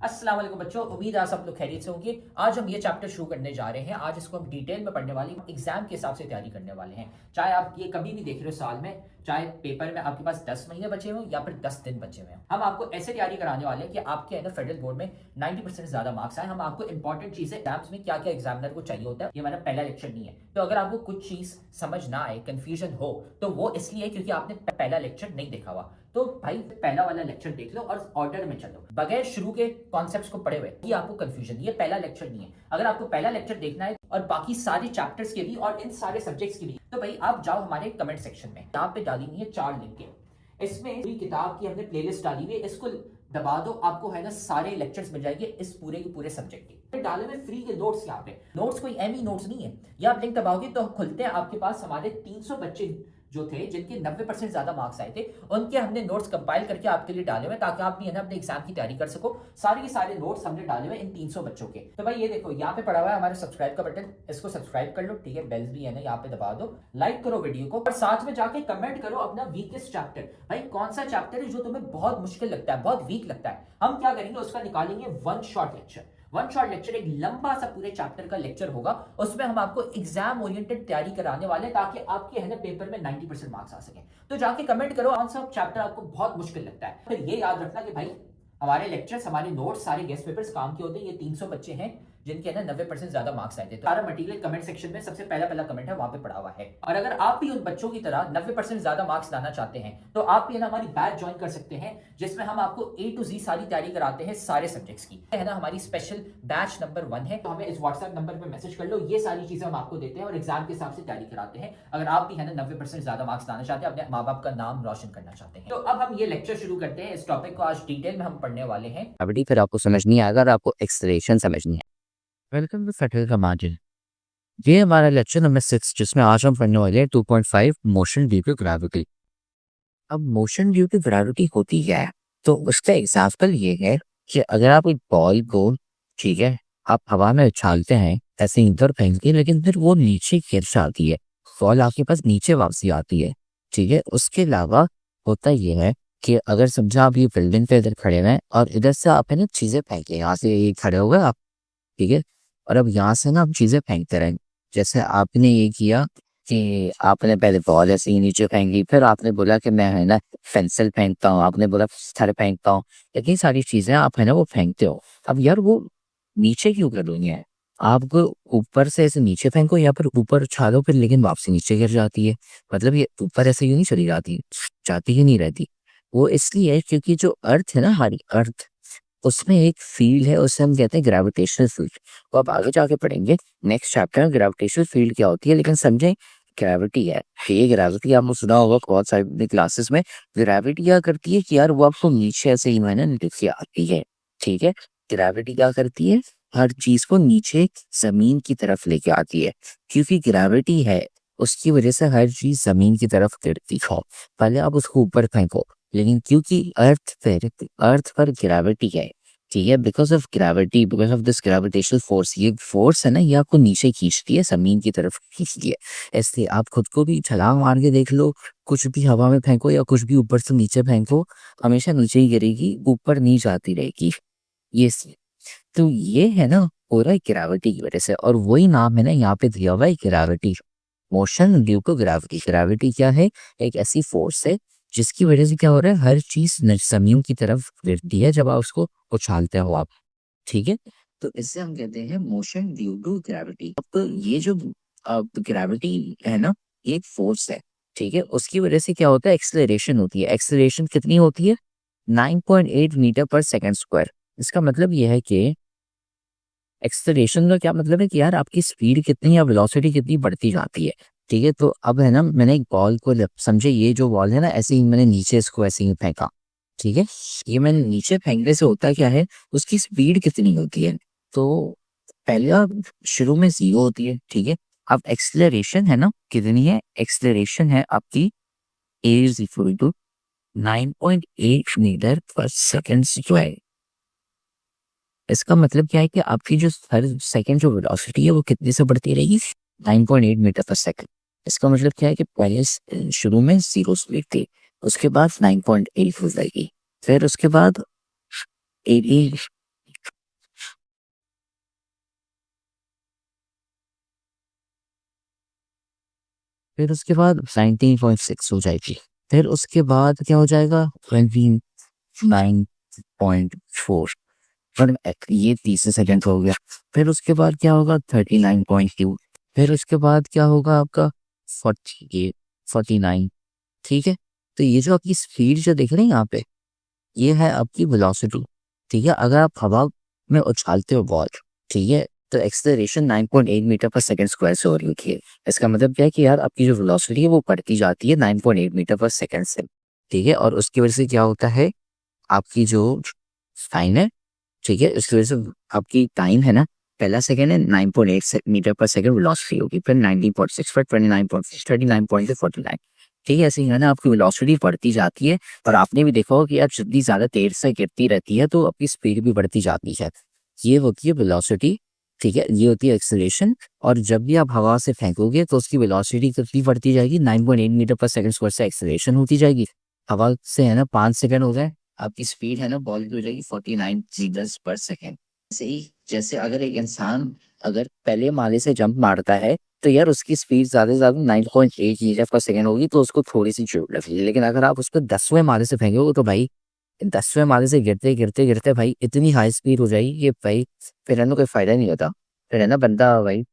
अस्सलाम वालेकुम बच्चों, उम्मीद है आप सब लोग खैरियत से होंगे। आज हम ये चैप्टर शुरू करने जा रहे हैं। आज इसको हम डिटेल में पढ़ने वाले हैं, एग्जाम के हिसाब से तैयारी करने वाले हैं। चाहे आप ये कभी भी देख रहे हो साल में, चाहे पेपर में आपके पास 10 महीने बचे हों या फिर 10 दिन बचे हुए हैं, हम आपको ऐसे तैयारी कराने वाले हैं कि आपके है ना फेडरल बोर्ड में 90% से ज्यादा मार्क्स आए। हम आपको इंपॉर्टेंट चीजें एग्जाम्स में क्या क्या एग्जामिनर को चाहिए होता है, ये हमारा पहला लेक्चर नहीं है। तो अगर आपको कुछ चीज समझ ना आए, कंफ्यूजन हो, तो वो इसलिए क्योंकि आपने पहला लेक्चर नहीं देखा हुआ। तो भाई पहला वाला लेक्चर देख लो और ऑर्डर में चलो, बगैर शुरू के कॉन्सेप्ट्स को पढ़े हुए ये आपको कंफ्यूजन, ये पहला लेक्चर नहीं है। अगर आपको पहला लेक्चर देखना है और बाकी सारे चैप्टर्स के भी और इन सारे सब्जेक्ट्स के भी, तो भाई आप जाओ हमारे कमेंट सेक्शन में, यहाँ पे डाली हुई है 4 लिंक। इसमें पूरी किताब की हमने प्लेलिस्ट डाली हुई है, इसको दबा दो, आपको है ना सारे लेक्चर्स मिल जाएंगे इस पूरे के पूरे सब्जेक्ट के। डाले हुए फ्री के नोट्स, यहाँ पे नोट्स कोई एमी नोट्स नहीं है। ये आप लिंक दबाओगे तो खुलते हैं, आपके पास हमारे 300 बच्चे जो थे जिनके 90% ज्यादा मार्क्स आए थे, उनके हमने नोट्स कंपाइल करके आपके लिए डाले हुए ताकि आप भी है ना अपने एग्जाम की तैयारी कर सको। सारे के सारे नोट्स हमने डाले हुए इन 300 बच्चों के। तो भाई ये देखो यहाँ पे पड़ा हुआ है हमारे सब्सक्राइब का बटन, इसको सब्सक्राइब कर लो, ठीक है। बेल्स भी है ना यहाँ पे दबा दो, लाइक करो वीडियो को और साथ में जाके कमेंट करो अपना वीकेस्ट चैप्टर। भाई कौन सा चैप्टर है जो तुम्हें बहुत मुश्किल लगता है, बहुत वीक लगता है, हम क्या करेंगे उसका निकालेंगे one shot lecture. One shot lecture एक लंबा सा पूरे चैप्टर का लेक्चर होगा, उसमें हम आपको एग्जाम ओरिएंटेड तैयारी कराने वाले हैं ताकि आपके है ना पेपर में 90% मार्क्स आ सके। तो जाके कमेंट करो कौन सा चैप्टर आपको बहुत मुश्किल लगता है। फिर ये याद रखना कि भाई हमारे लेक्चर्स, हमारे नोट्स, सारे गेस्ट पेपर्स काम के होते हैं। ये 300 बच्चे हैं जिनके ना 90% ज्यादा मार्क्स आए थे। तो सारा मटेरियल कमेंट सेक्शन में सबसे पहला कमेंट है, वहां पे पड़ा हुआ है। और अगर आप भी उन बच्चों की तरह 90% ज्यादा मार्क्स लाना चाहते हैं तो आप भी है ना हमारी बैच ज्वाइन कर सकते हैं, जिसमें हम आपको A to Z सारी तैयारी कराते हैं सारे सब्जेक्ट्स की, है ना। हमारी स्पेशल बैच नंबर 1 है, तो हमें इस व्हाट्सएप नंबर पर मैसेज कर लो। ये सारी चीजें हम आपको देते हैं और एग्जाम के हिसाब से तैयारी कराते हैं। अगर आप भी है ना 90% ज्यादा मार्क्स लाना चाहते हैं, अपने माँ बाप का नाम रोशन करना चाहते हैं। तो अब हम ये लेक्चर शुरू करते हैं। इस टॉपिक को आज डिटेल में हम पढ़ने वाले हैं। ग्रेविटी फिर आपको समझ नहीं आएगा और आपको एक्सेलरेशन समझनी है। वेलकम टू फेडरल का मार्जिन। ये हमारा लेक्चर नंबर 6 जिसमें आज हम पढ़ने वाले हैं 2.5 मोशन ड्यू टू ग्रेविटी। अब मोशन ड्यू टू ग्रेविटी होती क्या है, तो उसका एग्जाम्पल ये है कि अगर आप एक बॉल को, ठीक है, आप हवा में उछालते हैं ऐसे इधर फेंकते, लेकिन फिर वो नीचे गिर जाती है, बॉल आपके पास नीचे वापसी आती है, ठीक है। उसके अलावा होता ये है कि अगर समझा आप ये बिल्डिंग पे इधर खड़े हैं और इधर से आप है ना चीजें फेंके, यहाँ से ये खड़े हुए आप, ठीक है, और अब यहाँ से ना आप चीजें फेंकते रहें। जैसे आपने ये किया कि आपने पहले बॉल ऐसे ही नीचे फेंकी, फिर आपने बोला कि मैं है ना पेंसिल फेंकता हूँ, आपने बोला पत्थर फेंकता हूँ, इतनी सारी चीजें आप है ना वो फेंकते हो। अब यार वो नीचे क्यों करोगे है, आपको ऊपर से ऐसे नीचे फेंको या फिर ऊपर उछालो, फिर लेकिन वापसी नीचे गिर जाती है। मतलब ये ऊपर ऐसे यूं नहीं चली जाती, जाती ही नहीं रहती। वो इसलिए है क्योंकि जो अर्थ है ना, हमारी अर्थ, उसमें एक फील्ड है, उसे हम कहते हैं ग्रेविटेशनल फील्ड। वो आप आगे जाके पढ़ेंगे नेक्स्ट चैप्टर में ग्रेविटेशनल फील्ड क्या होती है, लेकिन समझे ग्रेविटी है ये। ग्रेविटी आपने सुना होगा बहुत सारी क्लासेस में। ग्रेविटी क्या करती है कि यार वो आपको नीचे ऐसे ही मैंने लेके आती है, ठीक है। ग्रेविटी क्या करती है, हर चीज को नीचे जमीन की तरफ लेके आती है, क्योंकि ग्रेविटी है उसकी वजह से हर चीज जमीन की तरफ गिरती हो। पहले आप उसको ऊपर फेंको, लेकिन क्योंकि अर्थ पर ग्रेविटी है, ठीक है, because of gravity, because of this gravitational force, ये फोर्स है ना, ये आपको नीचे खींचती है, जमीन की तरफ खींचती है। इसलिए आप खुद को भी छलांग मार के देख लो, कुछ भी हवा में फेंको या कुछ भी ऊपर से नीचे फेंको, हमेशा नीचे ही गिरेगी, ऊपर नहीं जाती रहेगी। ये तो ये है ना पूरा ग्रेविटी की वजह से, और वही नाम है ना यहाँ पे दिया हुआ है gravity, motion due to gravity. Gravity क्या है, एक ऐसी फोर्स है जिसकी वजह से क्या हो रहा है, हर चीज जमीन की तरफ गिरती है जब आप उसको उछालते हो आप, ठीक है। तो इससे हम कहते हैं मोशन ड्यू टू ग्रेविटी। अब ये जो ग्रेविटी है ना, ये एक फोर्स है, ठीक है। उसकी वजह से क्या होता है, एक्सेलरेशन होती है। एक्सेलरेशन कितनी होती है, 9.8 मीटर पर सेकेंड स्क्वायर। इसका मतलब ये है कि एक्सेलरेशन का क्या मतलब है कि यार आपकी स्पीड कितनी या वेलोसिटी कितनी बढ़ती जाती है, ठीक है। तो अब है ना, मैंने एक बॉल को समझे, ये जो बॉल है ना, ऐसे ही मैंने नीचे इसको ऐसे ही फेंका, ठीक है। ये मैंने नीचे फेंकने से होता क्या है, उसकी स्पीड कितनी होती है, तो पहले आप शुरू में 0 होती है, ठीक है। अब एक्सेलरेशन है ना कितनी है, एक्सेलरेशन है आपकी a is equal to 9.8 metre per second square. इसका मतलब क्या है कि आपकी जो हर सेकंड जो वेलोसिटी है वो कितने से बढ़ती रहेगी, 9.8 मीटर पर सेकंड। इसका मतलब क्या है कि पहले शुरू में 0 स्पीड थी, उसके बाद 9.8 हो जाएगी, फिर उसके बाद 80 फिर उसके बाद 19.6 हो जाएगी, फिर उसके बाद क्या हो जाएगा 29.4, पर ये 30 सेकेंड हो गया। फिर उसके बाद क्या होगा 39.2, फिर उसके बाद क्या होगा आपका 49। ठीक है, तो ये जो आपकी स्पीड जो देख रहे हैं यहाँ पे, ये है आपकी वेलोसिटी। ठीक है, अगर आप हवा में उछालते हो बॉल, ठीक है, तो एक्सेलरेशन 9.8 मीटर पर सेकंड स्क्वायर से हो रही होती है। इसका मतलब क्या है कि यार आपकी जो वेलोसिटी है वो बढ़ती जाती है 9.8 मीटर पर सेकंड से। ठीक है, और उसकी वजह से क्या होता है, आपकी जो टाइम है, ठीक है, उसकी वजह से आपकी टाइम है ना, पहला सेकंड है 9.8 मीटर पर सेकंड वेलोसिटी होगी, फिर 19.6, फिर 29.6, 39.6, 49। ठीक है, ऐसे ही है ना, आपकी वेलोसिटी बढ़ती जाती है। और आपने भी देखा होगा कि यार जितनी ज़्यादा देर से गिरती रहती है तो आपकी स्पीड भी बढ़ती जाती है। ये होती है वेलोसिटी। ठीक है, ये होती है एक्सेलरेशन। और जब भी आप हवा से फेंकोगे तो उसकी वेलोसिटी कितनी बढ़ती जाएगी, 9.8 मीटर पर सेकंड स्क्वायर से एक्सेलरेशन होती जाएगी। हवा से है ना 5 सेकंड हो गए, आपकी स्पीड है ना बॉल की हो जाएगी 49 मीटर्स पर सेकंड। ऐसे ही जैसे अगर एक इंसान अगर पहले माले से जंप मारता है तो यार उसकी स्पीड ज़्यादा से ज़्यादा 9.8 मीटर पर सेकंड होगी, तो उसको थोड़ी सी चोट लगेगी। लेकिन अगर आप उसको 10वें माले से फेंकोगे तो भाई 10वें माले से गिरते गिरते गिरते भाई इतनी हाई स्पीड हो जाएगी कि भाई फिर है ना कोई फायदा नहीं होता, फिर है ना बंदा भाई।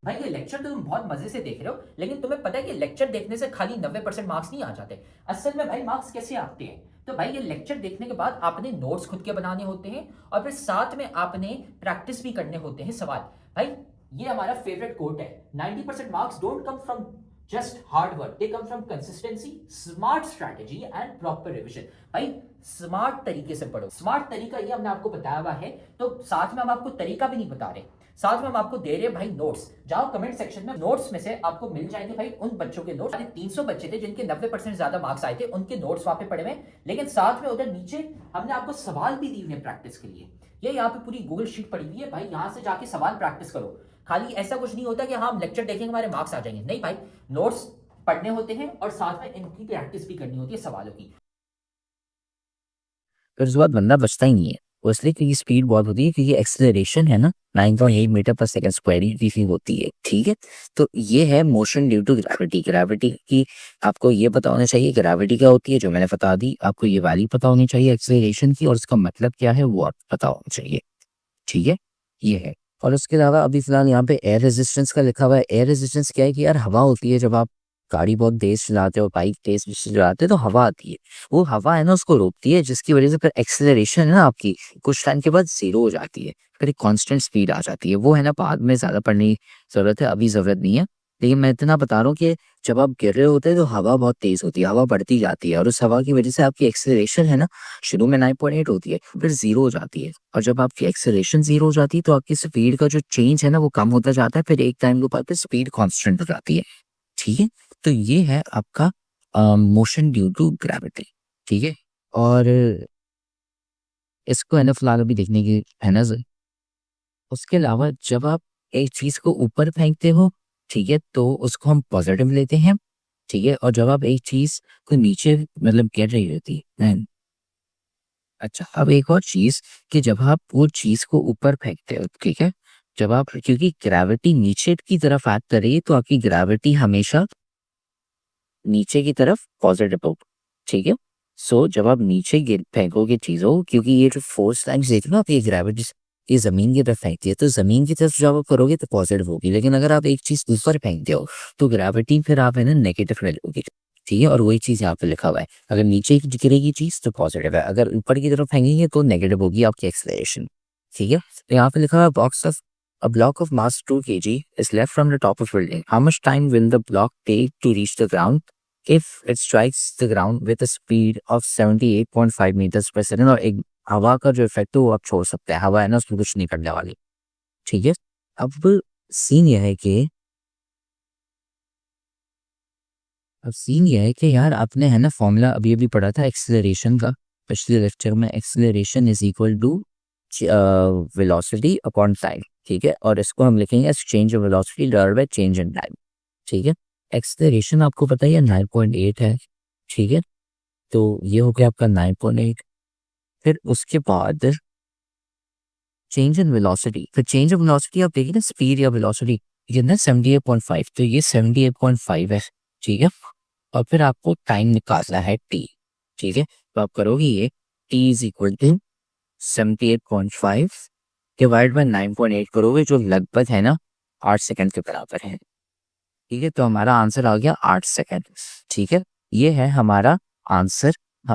भाई ये लेक्चर तो तुम बहुत मजे से देख रहे हो, लेकिन तुम्हें पता है कि लेक्चर देखने से खाली 90% मार्क्स नहीं आ जाते। असल में भाई मार्क्स कैसे आते हैं, तो भाई ये लेक्चर देखने के बाद आपने नोट्स खुद के बनाने होते हैं और फिर साथ में आपने प्रैक्टिस भी करने होते हैं सवाल। भाई ये हमारा फेवरेट कोट है, 90% marks don't come from just hard work, they come from consistency, smart strategy and proper revision. भाई स्मार्ट तरीके से पढ़ो, स्मार्ट तरीका ये हमने आपको बताया हुआ है, तो साथ में हम आपको तरीका भी नहीं बता रहे, साथ में हम आपको दे रहे हैं भाई नोट्स। जाओ कमेंट सेक्शन में, नोट्स में से आपको मिल जाएंगे भाई उन बच्चों के नोट्स। 300 बच्चे थे जिनके 90% ज्यादा मार्क्स आए थे, उनके नोट्स वहां पे पड़े हुए, लेकिन साथ में उधर नीचे हमने आपको सवाल भी दिए हुए प्रैक्टिस के लिए। ये यहाँ पे पूरी गूगल शीट पड़ी हुई है भाई, यहाँ से जाके सवाल प्रैक्टिस करो। खाली ऐसा कुछ नहीं होता कि हाँ हम लेक्चर देखेंगे हमारे मार्क्स आ जाएंगे, नहीं भाई, नोट्स पढ़ने होते हैं और साथ में इनकी प्रैक्टिस भी करनी होती है सवालों की। फिर उसके बाद बंदा बचता ही नहीं है, वो इसलिए क्योंकि स्पीड बहुत होती है, क्योंकि एक्सेलरेशन है ना 9.8 मीटर पर सेकंड स्क्वायर की होती है। ठीक है, तो ये है motion due to gravity. Gravity की आपको ये पता होना चाहिए ग्रेविटी क्या होती है, जो मैंने बता दी। आपको ये वैल्यू पता होनी चाहिए एक्सेलरेशन की, और उसका मतलब क्या है वो आपको पता होना चाहिए। ठीक है, ये है। और उसके अलावा अभी फिलहाल यहाँ पे एयर रेजिस्टेंस का लिखा हुआ है। एयर रेजिस्टेंस क्या है कि यार हवा होती है, जब आप गाड़ी बहुत तेज चलाते हो, बाइक तेज चलाते हो तो हवा आती है, वो हवा है ना उसको रोकती है, जिसकी वजह से फिर एक्सेलरेशन है ना आपकी कुछ टाइम के बाद जीरो हो जाती है, फिर एक कांस्टेंट स्पीड आ जाती है। वो है ना बाद में ज़्यादा पढ़ने की ज़रूरत है, अभी ज़रूरत नहीं है। लेकिन मैं इतना बता रहा हूँ कि जब आप गिर रहे होते हैं तो हवा बहुत तेज होती है, हवा बढ़ती जाती है, और उस हवा की वजह से आपकी एक्सेलरेशन है ना शुरू में 9.8 होती है, फिर जीरो हो जाती है। और जब आपकी एक्सेलरेशन जीरो हो जाती है तो आपकी स्पीड का जो चेंज है ना वो कम होता जाता है, फिर एक टाइम के बाद फिर स्पीड कांस्टेंट हो जाती है। ठीक है, तो ये है आपका मोशन ड्यू टू ग्रेविटी। ठीक है, और इसको है ना फिलहाल अभी देखने की है ना उसके अलावा जब आप एक चीज को ऊपर फेंकते हो, ठीक है, तो उसको हम पॉजिटिव लेते हैं। ठीक है, और जब आप एक चीज को नीचे मतलब गिर रही होती है, अच्छा अब एक और चीज कि जब आप वो चीज को ऊपर फेंकते हो, ठीक है, जब आप क्योंकि ग्रेविटी नीचे की तरफ एक्ट कर रही है तो आपकी ग्रेविटी हमेशा नीचे की तरफ पॉजिटिव होगी। ठीक है, सो जब आप नीचे गिर फेंकोगे चीजों, क्योंकि ये जो फोर्स लाइन्स देख लो आप, ये ग्रेविटी ये जमीन की तरफ फेंकती है, तो जमीन की तरफ जब आप करोगे तो पॉजिटिव होगी। लेकिन अगर आप एक चीज ऊपर फेंकते हो तो ग्रेविटी फिर आप है ना नेगेटिव में लोगे। ठीक है, और वही चीज यहाँ पे लिखा हुआ है, अगर नीचे गिरेगी चीज तो पॉजिटिव है, अगर ऊपर की तरफ फेंकेंगे तो नेगेटिव होगी आपकी एक्सेलरेशन। ठीक है, तो यहाँ पे लिखा हुआ है box of A block of mass 2 kg is left from the top of building. How much time will the block take to reach the ground if it strikes the ground with a speed of 78.5 meters per second? और एक हवा का जो effect है वो आप छोड़ सकते हैं, हवा है ना उसमें कुछ नहीं करने वाली। ठीक है, अब सीन यह है कि यार आपने है ना फॉर्मूला अभी अभी पढ़ा था एक्सेलरेशन का पिछले लेक्चर में। Acceleration is equal to velocity upon time. ठीक है, और इसको हम लिखेंगे as change of velocity divided by change in time. ठीक है, एक्सेलरेशन आपको पता ही है 9.8 है। ठीक है, तो ये हो गया आपका 9.8। फिर उसके बाद चेंज इन वेलोसिटी, फिर चेंज ऑफ वेलोसिटी आप देखिए ना स्पीड या वेलोसिटी, ये ना 78.5, तो ये 78.5 है, ठीक है। और फिर आपको टाइम निकालना है t, ठीक है। तो आप करोगे ये t is equal to 78.5 divide by 9.8 करोगे, जो लगभग है ना 8 सेकंड के बराबर है, ठीक है। तो हमारा आंसर आ गया 8 सेकंड, ठीक है। ये है हमारा आंसर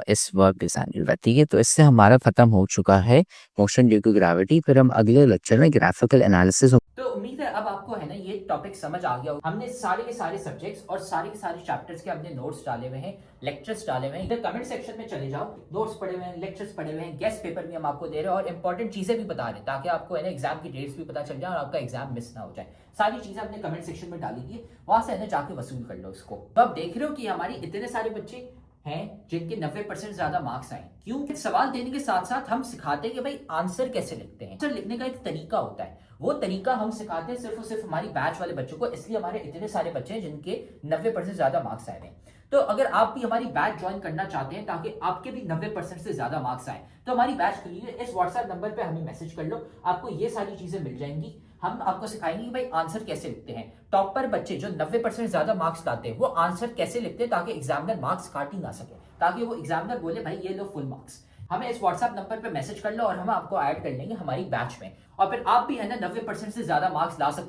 इस वर्क डिजाइन का, ठीक है। तो इससे हमारा खत्म हो चुका है मोशन ड्यू टू ग्रेविटी। फिर हम अगले लेक्चर में ग्राफिकल एनालिसिस। तो उम्मीद है अब आपको है ना ये टॉपिक समझ आ गया। हमने सारे के सारे सब्जेक्ट्स और सारे के सारे चैप्टर्स के अपने नोट्स डाले हुए हैं, लेक्चर्स डाले हुए हैं। इधर कमेंट सेक्शन में चले जाओ, नोट्स पढ़े हुए हैं, लेक्चर्स पढ़े हुए हैं, गेस्ट पेपर भी हम आपको दे रहे हैं और इंपॉर्टेंट चीजें भी बता रहे हैं, ताकि आपको है ना एग्जाम की डेट्स भी पता चल जाए और आपका एग्जाम मिस ना हो जाए। सारी चीजें अपने कमेंट सेक्शन में डाली गई, वहां से है ना जाके वसूल कर लो इसको। तो आप देख रहे हो कि हमारी इतने सारे बच्चे हैं जिनके 90% ज्यादा मार्क्स आए। क्यों? सवाल देने के साथ साथ हम सिखाते हैं कि भाई आंसर कैसे लिखते हैं। आंसर लिखने का एक तरीका होता है, वो तरीका हम सिखाते हैं सिर्फ और सिर्फ हमारी बैच वाले बच्चों को, इसलिए हमारे इतने सारे बच्चे हैं जिनके 90% ज्यादा मार्क्स आए हैं। तो अगर आप भी हमारी बैच ज्वाइन करना चाहते हैं ताकि आपके भी 90% से ज्यादा मार्क्स आए, तो हमारी बैच खुली है। इस व्हाट्सएप नंबर पे हमें मैसेज कर लो, आपको ये सारी चीजें मिल जाएंगी। हम आपको सिखाएंगे कि भाई आंसर कैसे लिखते हैं। टॉपर बच्चे जो 90% ज्यादा मार्क्स लाते हैं वो आंसर कैसे लिखते हैं ताकि एग्जामिनर मार्क्स काट ही ना सके, ताकि वो एग्जामिनर बोले भाई ये लो फुल मार्क्स। हमें इस व्हाट्सएप नंबर पे मैसेज कर लो और हम आपको ऐड कर लेंगे हमारी बैच में, और फिर आप भी है ना 90% से ज्यादा मार्क्स ला सकते हैं।